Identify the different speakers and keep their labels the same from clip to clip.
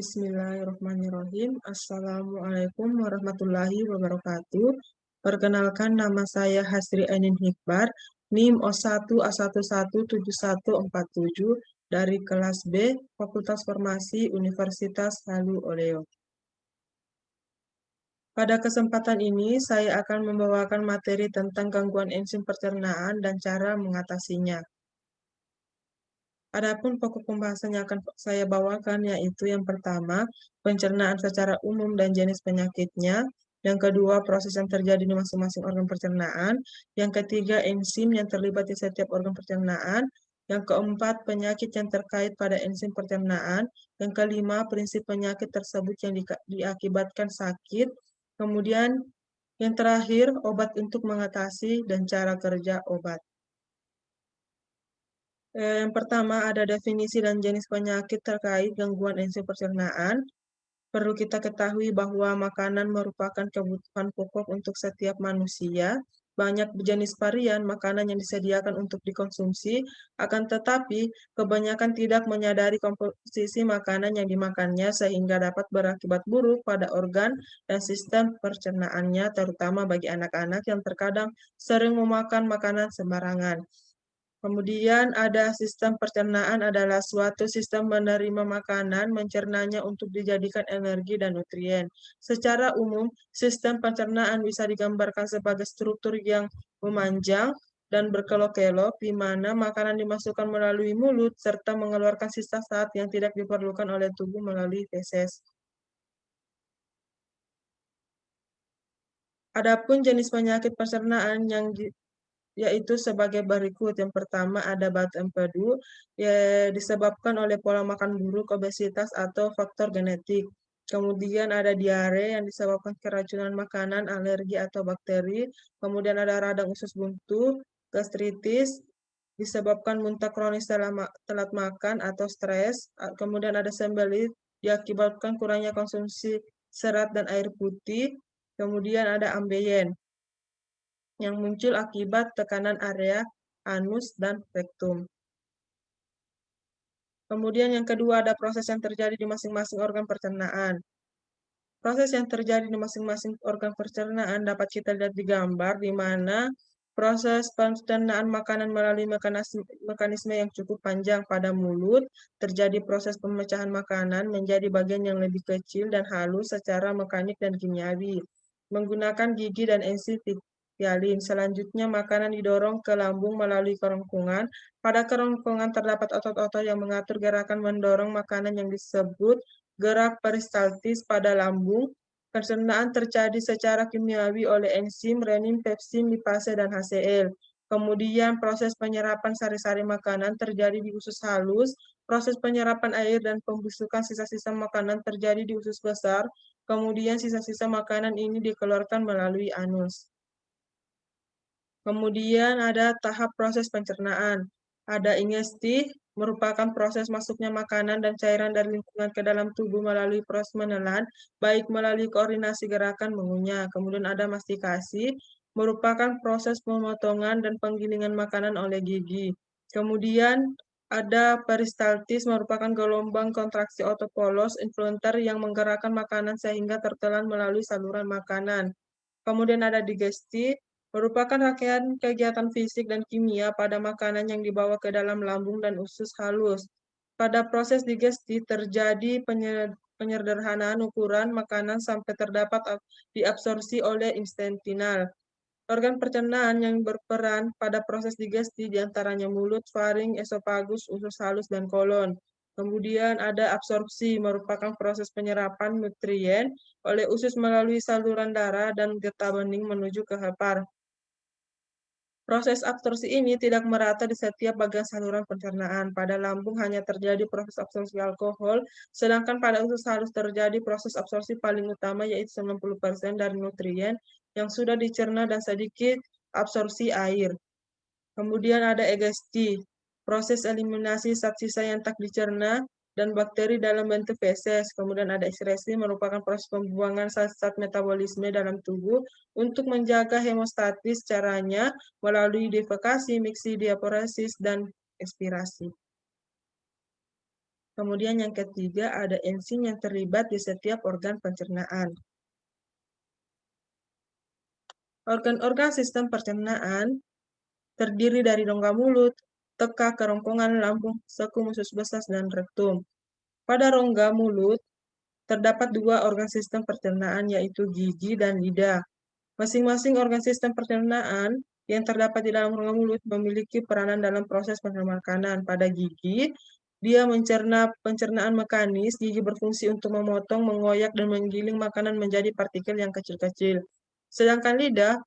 Speaker 1: Bismillahirrahmanirrahim. Assalamualaikum warahmatullahi wabarakatuh. Perkenalkan, nama saya Hasri Ainin Hikbar, NIM O1A117147 dari kelas B, Fakultas Farmasi Universitas Halu Oleo. Pada kesempatan ini, saya akan membawakan materi tentang gangguan enzim pencernaan dan cara mengatasinya. Adapun pokok pembahasan yang akan saya bawakan yaitu yang pertama, pencernaan secara umum dan jenis penyakitnya. Yang kedua, proses yang terjadi di masing-masing organ pencernaan. Yang ketiga, enzim yang terlibat di setiap organ pencernaan. Yang keempat, penyakit yang terkait pada enzim pencernaan. Yang kelima, prinsip penyakit tersebut yang diakibatkan sakit. Kemudian, yang terakhir, obat untuk mengatasi dan cara kerja obat. Yang pertama ada definisi dan jenis penyakit terkait gangguan enzim pencernaan. Perlu kita ketahui bahwa makanan merupakan kebutuhan pokok untuk setiap manusia. Banyak jenis varian makanan yang disediakan untuk dikonsumsi, akan tetapi kebanyakan tidak menyadari komposisi makanan yang dimakannya sehingga dapat berakibat buruk pada organ dan sistem pencernaannya, terutama bagi anak-anak yang terkadang sering memakan makanan sembarangan. Kemudian ada sistem pencernaan adalah suatu sistem menerima makanan, mencernanya untuk dijadikan energi dan nutrien. Secara umum, sistem pencernaan bisa digambarkan sebagai struktur yang memanjang dan berkelok-kelok, di mana makanan dimasukkan melalui mulut serta mengeluarkan sisa saat yang tidak diperlukan oleh tubuh melalui feses. Adapun jenis penyakit pencernaan yaitu sebagai berikut. Yang pertama ada batuk empedu, disebabkan oleh pola makan buruk, obesitas, atau faktor genetik. Kemudian ada diare yang disebabkan keracunan makanan, alergi, atau bakteri. Kemudian ada radang usus buntu, gastritis, disebabkan muntah kronis telat makan atau stres. Kemudian ada sembelit, diakibatkan kurangnya konsumsi serat dan air putih. Kemudian ada ambeien, yang muncul akibat tekanan area anus dan rektum. Kemudian yang kedua ada proses yang terjadi di masing-masing organ pencernaan. Proses yang terjadi di masing-masing organ pencernaan dapat kita lihat di gambar, di mana proses pencernaan makanan melalui mekanisme yang cukup panjang pada mulut, terjadi proses pemecahan makanan menjadi bagian yang lebih kecil dan halus secara mekanik dan kimiawi, menggunakan gigi dan enzim hialin. Selanjutnya, makanan didorong ke lambung melalui kerongkongan. Pada kerongkongan terdapat otot-otot yang mengatur gerakan mendorong makanan yang disebut gerak peristaltis pada lambung. Pencernaan terjadi secara kimiawi oleh enzim, renin, pepsin, lipase, dan HCl. Kemudian proses penyerapan sari-sari makanan terjadi di usus halus. Proses penyerapan air dan pembusukan sisa-sisa makanan terjadi di usus besar. Kemudian sisa-sisa makanan ini dikeluarkan melalui anus. Kemudian ada tahap proses pencernaan. Ada ingesti, merupakan proses masuknya makanan dan cairan dari lingkungan ke dalam tubuh melalui proses menelan, baik melalui koordinasi gerakan mengunyah. Kemudian ada mastikasi, merupakan proses pemotongan dan penggilingan makanan oleh gigi. Kemudian ada peristaltis, merupakan gelombang kontraksi otot polos influenter yang menggerakkan makanan sehingga tertelan melalui saluran makanan. Kemudian ada digesti, merupakan rangkaian kegiatan fisik dan kimia pada makanan yang dibawa ke dalam lambung dan usus halus. Pada proses digesti terjadi penyederhanaan ukuran makanan sampai terdapat diabsorpsi oleh intestinal. Organ pencernaan yang berperan pada proses digesti diantaranya mulut, faring, esofagus, usus halus, dan kolon. Kemudian ada absorpsi, merupakan proses penyerapan nutrien oleh usus melalui saluran darah dan getah bening menuju ke hepar. Proses absorpsi ini tidak merata di setiap bagian saluran pencernaan. Pada lambung hanya terjadi proses absorpsi alkohol, sedangkan pada usus halus terjadi proses absorpsi paling utama yaitu 90% dari nutrien yang sudah dicerna dan sedikit absorpsi air. Kemudian ada egesti, proses eliminasi zat sisa yang tak dicerna dan bakteri dalam bentuk feses. Kemudian ada ekskresi, merupakan proses pembuangan zat-zat metabolisme dalam tubuh untuk menjaga hemostatis, caranya melalui defekasi, miksi, diaporesis, dan ekspirasi. Kemudian yang ketiga ada enzim yang terlibat di setiap organ pencernaan. Organ-organ sistem pencernaan terdiri dari rongga mulut, tekak, kerongkongan, lambung, sekum, usus besar, dan rektum. Pada rongga mulut, terdapat dua organ sistem pencernaan, yaitu gigi dan lidah. Masing-masing organ sistem pencernaan yang terdapat di dalam rongga mulut memiliki peranan dalam proses pencernaan makanan. Pada gigi, dia mencerna pencernaan mekanis. Gigi berfungsi untuk memotong, mengoyak, dan menggiling makanan menjadi partikel yang kecil-kecil. Sedangkan lidah,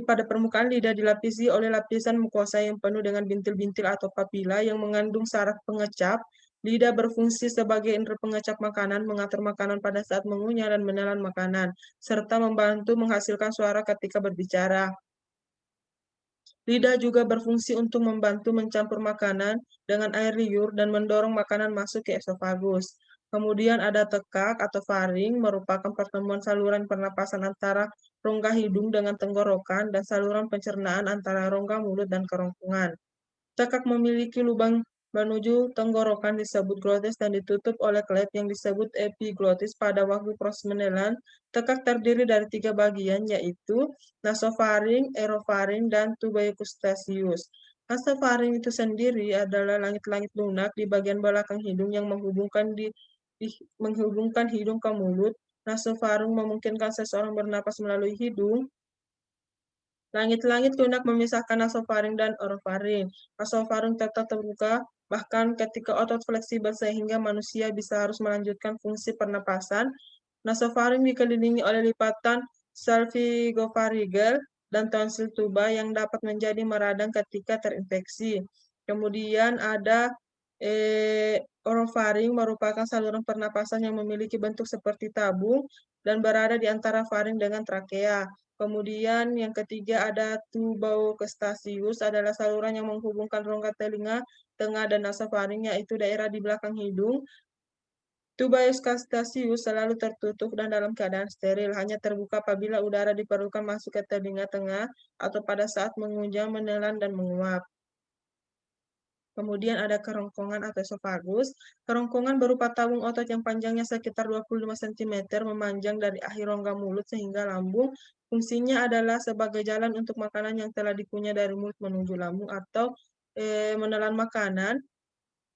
Speaker 1: pada permukaan lidah dilapisi oleh lapisan mukosa yang penuh dengan bintil-bintil atau papila yang mengandung saraf pengecap. Lidah berfungsi sebagai indera pengecap makanan, mengatur makanan pada saat mengunyah dan menelan makanan, serta membantu menghasilkan suara ketika berbicara. Lidah juga berfungsi untuk membantu mencampur makanan dengan air liur dan mendorong makanan masuk ke esofagus. Kemudian ada tekak atau faring, merupakan pertemuan saluran pernapasan antara rongga hidung dengan tenggorokan dan saluran pencernaan antara rongga mulut dan kerongkongan. Tekak memiliki lubang menuju tenggorokan disebut glotis dan ditutup oleh klep yang disebut epiglotis. Pada waktu proses menelan, tekak terdiri dari 3 bagian, yaitu nasofaring, erofaring, dan tuberculosis. Nasofaring itu sendiri adalah langit-langit lunak di bagian belakang hidung yang menghubungkan hidung ke mulut. Nasofaring memungkinkan seseorang bernapas melalui hidung. Langit-langit lunak memisahkan nasofaring dan orofaring. Nasofaring tetap terbuka bahkan ketika otot fleksibel sehingga manusia bisa harus melanjutkan fungsi pernapasan. Nasofaring dikelilingi oleh lipatan salpingofaringel dan tonsil tuba yang dapat menjadi meradang ketika terinfeksi. Kemudian ada orofaring, merupakan saluran pernapasan yang memiliki bentuk seperti tabung dan berada di antara faring dengan trakea. Kemudian yang ketiga ada tuberculosis, adalah saluran yang menghubungkan rongga telinga, tengah, dan nasofaring, yaitu daerah di belakang hidung. Tuberculosis selalu tertutup dan dalam keadaan steril, hanya terbuka apabila udara diperlukan masuk ke telinga tengah atau pada saat mengunyah, menelan, dan menguap. Kemudian ada kerongkongan atau esofagus. Kerongkongan berupa tabung otot yang panjangnya sekitar 25 cm memanjang dari akhir rongga mulut sehingga lambung. Fungsinya adalah sebagai jalan untuk makanan yang telah dikunyah dari mulut menuju lambung atau menelan makanan,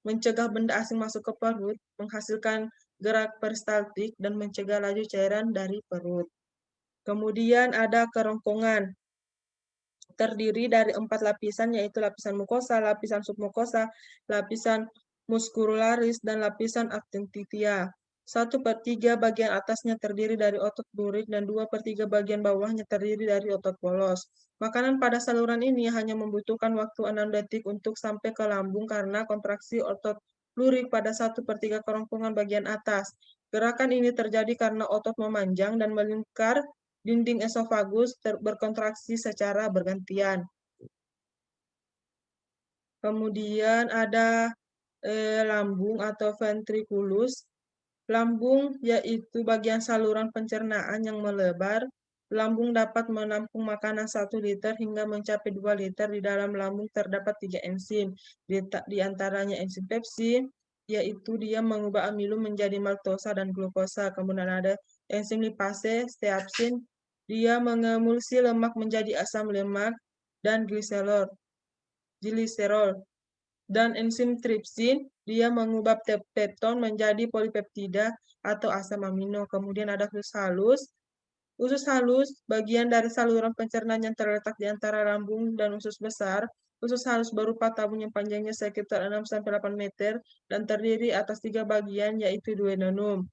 Speaker 1: mencegah benda asing masuk ke perut, menghasilkan gerak peristaltik, dan mencegah laju cairan dari perut. Kemudian ada kerongkongan. Terdiri dari 4 lapisan, yaitu lapisan mukosa, lapisan submukosa, lapisan muscularis, dan lapisan adventitia. 1/3 bagian atasnya terdiri dari otot lurik dan 2/3 bagian bawahnya terdiri dari otot polos. Makanan pada saluran ini hanya membutuhkan waktu 6 detik untuk sampai ke lambung karena kontraksi otot lurik pada 1/3 kerongkongan bagian atas. Gerakan ini terjadi karena otot memanjang dan melingkar dinding esofagus berkontraksi secara bergantian. Kemudian ada lambung atau ventriculus. Lambung yaitu bagian saluran pencernaan yang melebar. Lambung dapat menampung makanan 1 liter hingga mencapai 2 liter. Di dalam lambung terdapat 3 enzim. Di antaranya enzim pepsin, yaitu dia mengubah amilum menjadi maltosa dan glukosa. Kemudian ada enzim lipase, steapsin, dia mengemulsi lemak menjadi asam lemak dan gliserol. Dan enzim tripsin, dia mengubah pepton menjadi polipeptida atau asam amino. Kemudian ada usus halus. Usus halus, bagian dari saluran pencernaan yang terletak di antara lambung dan usus besar. Usus halus berupa tabung yang panjangnya sekitar 6-8 meter dan terdiri atas 3 bagian, yaitu duodenum,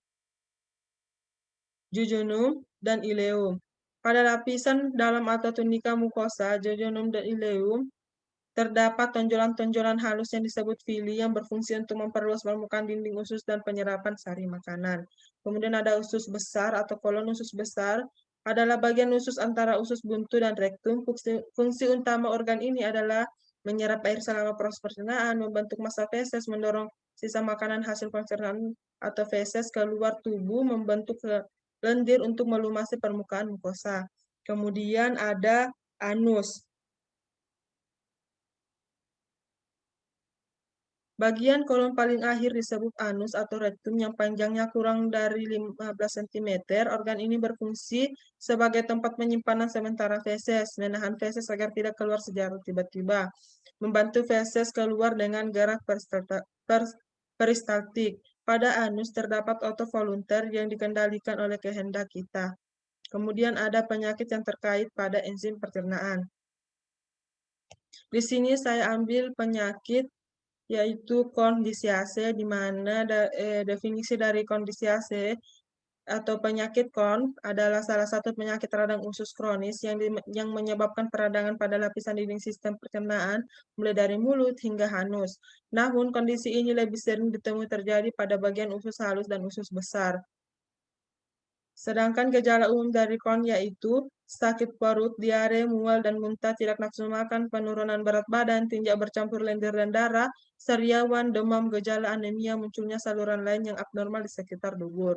Speaker 1: jejunum, dan ileum. Pada lapisan dalam atau tunika mukosa, jejunum dan ileum, terdapat tonjolan-tonjolan halus yang disebut villi yang berfungsi untuk memperluas permukaan dinding usus dan penyerapan sari makanan. Kemudian ada usus besar atau kolon. Usus besar adalah bagian usus antara usus buntu dan rektum. Fungsi utama organ ini adalah menyerap air selama proses pencernaan, membentuk massa feses, mendorong sisa makanan hasil pencernaan atau feses keluar tubuh, membentuk lendir untuk melumasi permukaan mukosa. Kemudian ada anus. Bagian kolom paling akhir disebut anus atau rektum yang panjangnya kurang dari 15 cm. Organ ini berfungsi sebagai tempat penyimpanan sementara feses, menahan feses agar tidak keluar secara tiba-tiba, membantu feses keluar dengan gerak peristaltik. Pada anus terdapat otovolunter yang dikendalikan oleh kehendak kita. Kemudian ada penyakit yang terkait pada enzim pencernaan. Di sini saya ambil penyakit yaitu kondisiase, di mana definisi dari kondisiase atau penyakit kon adalah salah satu penyakit radang usus kronis yang menyebabkan peradangan pada lapisan dinding sistem pencernaan, mulai dari mulut hingga anus. Namun, kondisi ini lebih sering ditemui terjadi pada bagian usus halus dan usus besar. Sedangkan gejala umum dari kon yaitu sakit perut, diare, mual, dan muntah, tidak nafsu makan, penurunan berat badan, tinja bercampur lendir dan darah, sariawan, demam, gejala anemia, munculnya saluran lain yang abnormal di sekitar dubur.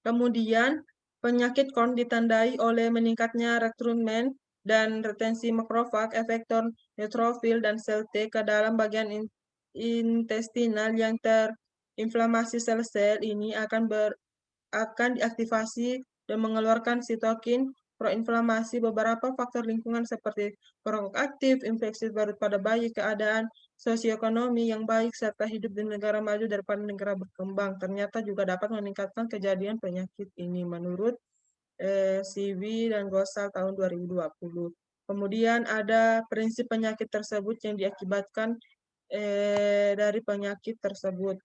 Speaker 1: Kemudian, penyakit kon ditandai oleh meningkatnya rekrutmen dan retensi makrofag, efektor neutrofil, dan sel T ke dalam bagian intestinal yang terinflamasi. Sel-sel ini akan diaktifasi dan mengeluarkan sitokin proinflamasi. Beberapa faktor lingkungan seperti perokok aktif, infeksi baru pada bayi, keadaan sosioekonomi yang baik, serta hidup di negara maju daripada negara berkembang ternyata juga dapat meningkatkan kejadian penyakit ini menurut Siwi dan Gosal tahun 2020. Kemudian ada prinsip penyakit tersebut yang diakibatkan dari penyakit tersebut.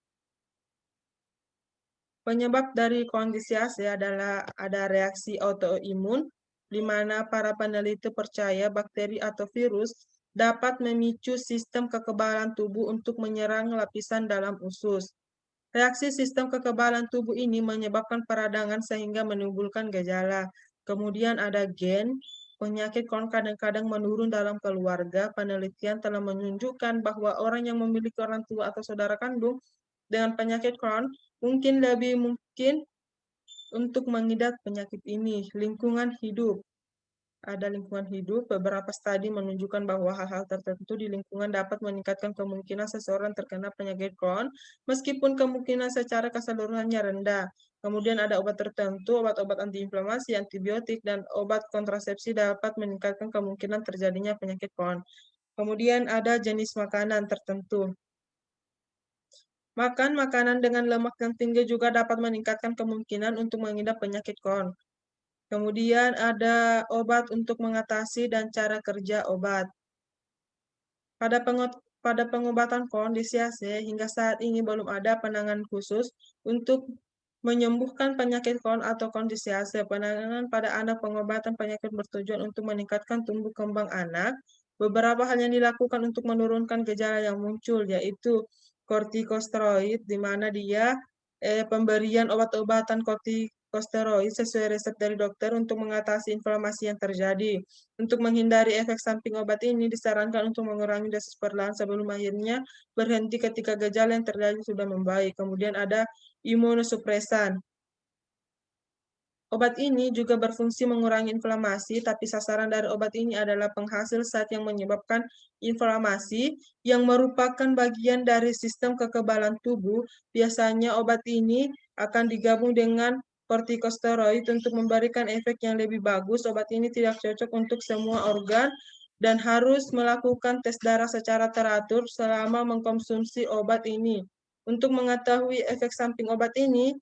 Speaker 1: Penyebab dari kondisiase adalah ada reaksi autoimun, di mana para peneliti percaya bakteri atau virus dapat memicu sistem kekebalan tubuh untuk menyerang lapisan dalam usus. Reaksi sistem kekebalan tubuh ini menyebabkan peradangan sehingga menimbulkan gejala. Kemudian ada gen, penyakit kon kadang-kadang menurun dalam keluarga. Penelitian telah menunjukkan bahwa orang yang memiliki orang tua atau saudara kandung dengan penyakit Crohn mungkin lebih mungkin untuk mengidap penyakit ini. Lingkungan hidup. Ada lingkungan hidup, beberapa studi menunjukkan bahwa hal-hal tertentu di lingkungan dapat meningkatkan kemungkinan seseorang terkena penyakit Crohn, meskipun kemungkinan secara keseluruhannya rendah. Kemudian ada obat tertentu, obat-obat antiinflamasi, antibiotik, dan obat kontrasepsi dapat meningkatkan kemungkinan terjadinya penyakit Crohn. Kemudian ada jenis makanan tertentu. Makan makanan dengan lemak yang tinggi juga dapat meningkatkan kemungkinan untuk mengidap penyakit Crohn. Kemudian ada obat untuk mengatasi dan cara kerja obat. Pada pengobatan kondisiase, hingga saat ini belum ada penanganan khusus untuk menyembuhkan penyakit Crohn atau kondisiase. Penanganan pada anak, pengobatan penyakit bertujuan untuk meningkatkan tumbuh kembang anak. Beberapa hal yang dilakukan untuk menurunkan gejala yang muncul, yaitu kortikosteroid, di mana dia pemberian obat-obatan kortikosteroid sesuai resep dari dokter untuk mengatasi inflamasi yang terjadi. Untuk menghindari efek samping obat ini, disarankan untuk mengurangi dosis perlahan sebelum akhirnya berhenti ketika gejala yang terjadi sudah membaik. Kemudian ada imunosupresan. Obat ini juga berfungsi mengurangi inflamasi, tapi sasaran dari obat ini adalah penghasil zat yang menyebabkan inflamasi, yang merupakan bagian dari sistem kekebalan tubuh. Biasanya obat ini akan digabung dengan kortikosteroid untuk memberikan efek yang lebih bagus. Obat ini tidak cocok untuk semua organ dan harus melakukan tes darah secara teratur selama mengkonsumsi obat ini. Untuk mengetahui efek samping obat ini,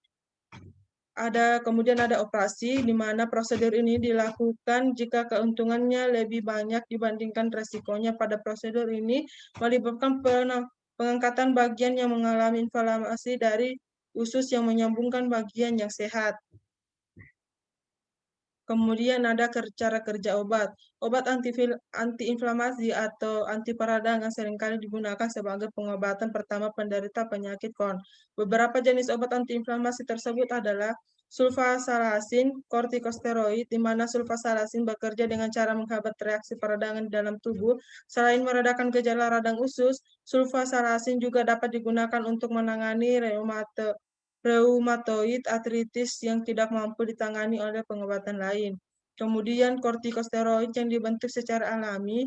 Speaker 1: kemudian ada operasi, di mana prosedur ini dilakukan jika keuntungannya lebih banyak dibandingkan resikonya. Pada prosedur ini melibatkan pengangkatan bagian yang mengalami inflamasi dari usus yang menyambungkan bagian yang sehat. Kemudian ada cara kerja obat. Obat antiinflamasi atau anti peradangan seringkali digunakan sebagai pengobatan pertama penderita penyakit Crohn. Beberapa jenis obat antiinflamasi tersebut adalah sulfasalasin, kortikosteroid, di mana sulfasalasin bekerja dengan cara menghambat reaksi peradangan di dalam tubuh. Selain meredakan gejala radang usus, sulfasalasin juga dapat digunakan untuk menangani reumatoid artritis yang tidak mampu ditangani oleh pengobatan lain. Kemudian kortikosteroid yang dibentuk secara alami,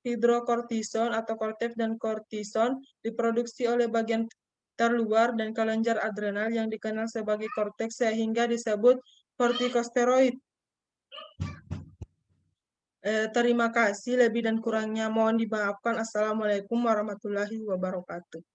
Speaker 1: hidrokortison atau kortef dan kortison diproduksi oleh bagian terluar dan kelenjar adrenal yang dikenal sebagai korteks sehingga disebut kortikosteroid. Terima kasih, lebih dan kurangnya mohon dimaafkan. Assalamualaikum warahmatullahi wabarakatuh.